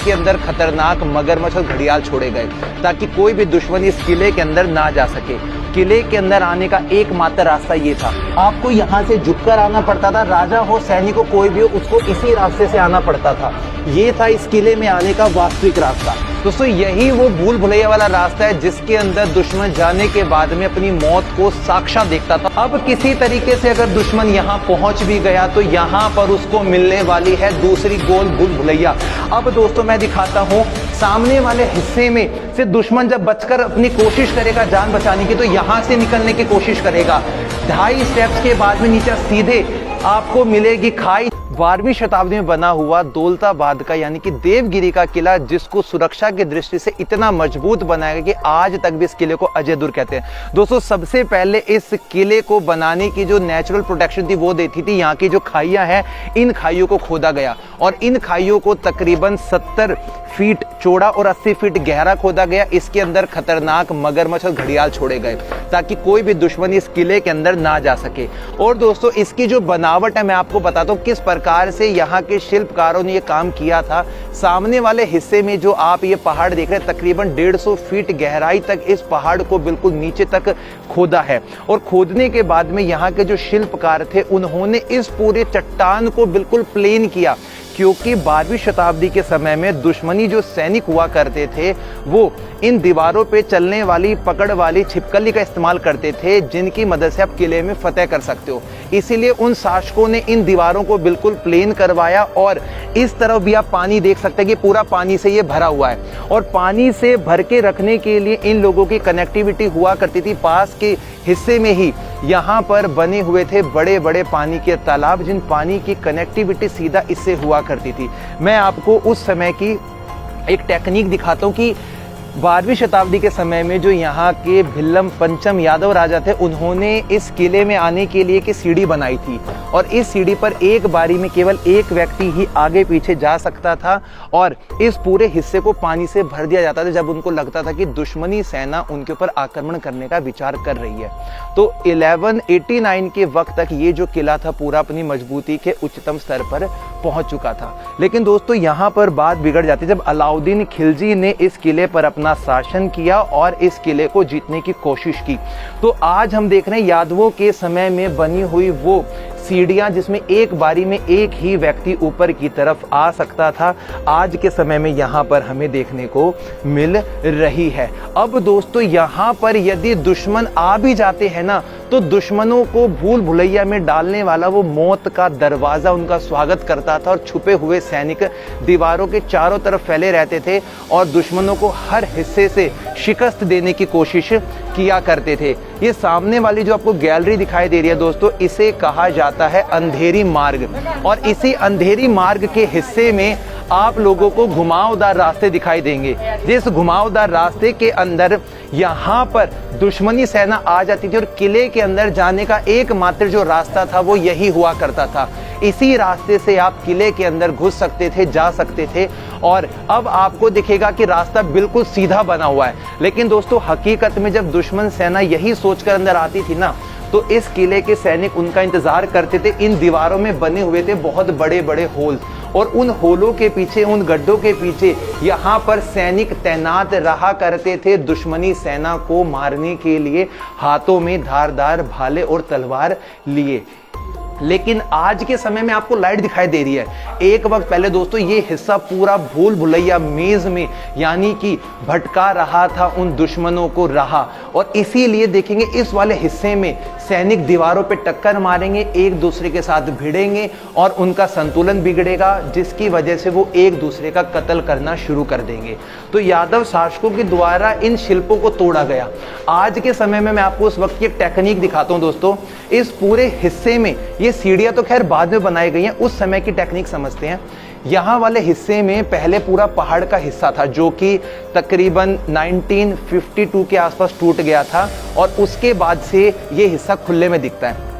इसके अंदर खतरनाक मगरमच्छ और घड़ियाल छोड़े गए ताकि कोई भी दुश्मन इस किले के अंदर ना जा सके। किले के अंदर आने का एकमात्र रास्ता ये था, आपको यहाँ से झुककर आना पड़ता था। राजा हो, सैनिक हो, कोई भी हो, उसको इसी रास्ते से आना पड़ता था। ये था इस किले में आने का वास्तविक रास्ता। दोस्तों यही वो भूल भुलैया वाला रास्ता है जिसके अंदर दुश्मन जाने के बाद में अपनी मौत को साक्षात देखता था। अब किसी तरीके से अगर दुश्मन यहाँ पहुंच भी गया तो यहाँ पर उसको मिलने वाली है दूसरी गोल भूल भुलैया। अब दोस्तों मैं दिखाता हूँ सामने वाले हिस्से में से दुश्मन जब बचकर अपनी कोशिश करेगा जान बचाने की तो यहाँ से निकलने की कोशिश करेगा। 2.5 स्टेप्स के बाद में नीचे सीधे आपको मिलेगी खाई। 12वीं शताब्दी में बना हुआ दौलताबाद का यानी कि देवगिरी का किला, जिसको सुरक्षा की दृष्टि से इतना मजबूत बनाया गया कि आज तक भी इस किले को अजय दुर्ग कहते हैं। दोस्तों सबसे पहले इस किले को बनाने की जो नेचुरल प्रोटेक्शन थी वो देती थी यहाँ की जो खाइयां हैं, इन खाइयों को खोदा गया और इन खाइयों को तकरीबन 70 फीट चौड़ा और 80 फीट गहरा खोदा गया। इसके अंदर खतरनाक मगरमच्छ और घड़ियाल छोड़े गए ताकि कोई भी दुश्मन इस किले के अंदर ना जा सके। और दोस्तों इसकी जो बनावट है मैं आपको बताता हूँ किस प्रकार से यहाँ के शिल्पकारों ने ये काम किया था। सामने वाले हिस्से में जो आप ये पहाड़ देख रहे हैं तकरीबन 150 फीट गहराई तक इस पहाड़ को बिल्कुल नीचे तक खोदा है और खोदने के बाद में यहाँ के जो शिल्पकार थे उन्होंने इस पूरे चट्टान को बिल्कुल प्लेन किया, क्योंकि 12वीं शताब्दी के समय में दुश्मनी जो सैनिक हुआ करते थे वो इन दीवारों पे चलने वाली पकड़ वाली छिपकली का इस्तेमाल करते थे, जिनकी मदद से आप किले में फतेह कर सकते हो। इसीलिए उन शासकों ने इन दीवारों को बिल्कुल प्लेन करवाया और इस तरफ भी आप पानी देख सकते हैं कि पूरा पानी से ये भरा हुआ है और पानी से भर के रखने के लिए इन लोगों की कनेक्टिविटी हुआ करती थी। पास के हिस्से में ही यहाँ पर बने हुए थे बड़े बड़े पानी के तालाब, जिन पानी की कनेक्टिविटी सीधा इससे हुआ करती थी। मैं आपको उस समय की एक टेक्निक दिखाता हूँ कि 12वीं शताब्दी के समय में जो यहाँ के भिल्लम पंचम यादव राजा थे उन्होंने इस किले में आने के लिए एक सीढ़ी बनाई थी और इस सीढ़ी पर एक बारी में केवल एक व्यक्ति ही आगे पीछे जा सकता था और इस पूरे हिस्से को पानी से भर दिया जाता था जब उनको लगता था कि दुश्मनी सेना उनके ऊपर आक्रमण करने का विचार कर रही है। तो 1189 के वक्त तक ये जो किला था पूरा अपनी मजबूती के उच्चतम स्तर पर पहुंच चुका था। लेकिन दोस्तों यहाँ पर बात बिगड़ जाती जब अलाउद्दीन खिलजी ने इस किले पर अपना शासन किया और इस किले को जीतने की कोशिश की। तो आज हम देख रहे हैं यादवों के समय में बनी हुई वो सीढ़ियां जिसमें एक बारी में एक ही व्यक्ति ऊपर की तरफ आ सकता था, आज के समय में यहाँ पर हमें देखने को मिल रही है। अब दोस्तों यहाँ पर यदि दुश्मन आ भी जाते हैं ना तो दुश्मनों को भूल भुलैया में डालने वाला वो मौत का दरवाजा उनका स्वागत करता था और छुपे हुए सैनिक दीवारों के चारों तरफ फैले रहते थे और दुश्मनों को हर हिस्से से शिकस्त देने की कोशिश किया करते थे। ये सामने वाली जो आपको गैलरी दिखाई दे रही है दोस्तों, इसे कहा जाता है अंधेरी मार्ग और इसी अंधेरी मार्ग के हिस्से में आप लोगों को घुमावदार रास्ते दिखाई देंगे। जिस घुमावदार रास्ते के अंदर यहाँ पर दुश्मनी सेना आ जाती थी और किले के अंदर जाने का एकमात्र जो रास्ता था वो यही हुआ करता था। इसी रास्ते से आप किले के अंदर घुस सकते थे, जा सकते थे और अब आपको दिखेगा कि रास्ता बिल्कुल सीधा बना हुआ है। लेकिन दोस्तों हकीकत में जब दुश्मन सेना यही सोचकर अंदर आती थी ना तो इस किले के सैनिक उनका इंतजार करते थे। इन दीवारों में बने हुए थे बहुत बड़े बड़े होल और उन होलों के पीछे, उन गड्ढों के पीछे यहाँ पर सैनिक तैनात रहा करते थे दुश्मनी सेना को मारने के लिए, हाथों में धारदार भाले और तलवार लिए। लेकिन आज के समय में आपको लाइट दिखाई दे रही है। एक वक्त पहले दोस्तों ये हिस्सा पूरा भूल भुलैया मेज में यानी कि भटका रहा था, उन दुश्मनों को रहा और इसीलिए देखेंगे इस वाले हिस्से में सैनिक दीवारों पे टक्कर मारेंगे, एक दूसरे के साथ भिड़ेंगे और उनका संतुलन बिगड़ेगा, जिसकी वजह से वो एक दूसरे का कत्ल करना शुरू कर देंगे। तो यादव शासकों के द्वारा इन शिल्पों को तोड़ा गया। आज के समय में मैं आपको उस वक्त की एक टेक्निक दिखाता हूँ दोस्तों। इस पूरे हिस्से में ये सीढ़ियां तो खैर बाद में बनाई गई हैं, उस समय की टेक्निक समझते हैं। यहाँ वाले हिस्से में पहले पूरा पहाड़ का हिस्सा था जो कि तकरीबन 1952 के आसपास टूट गया था और उसके बाद से ये हिस्सा खुले में दिखता है।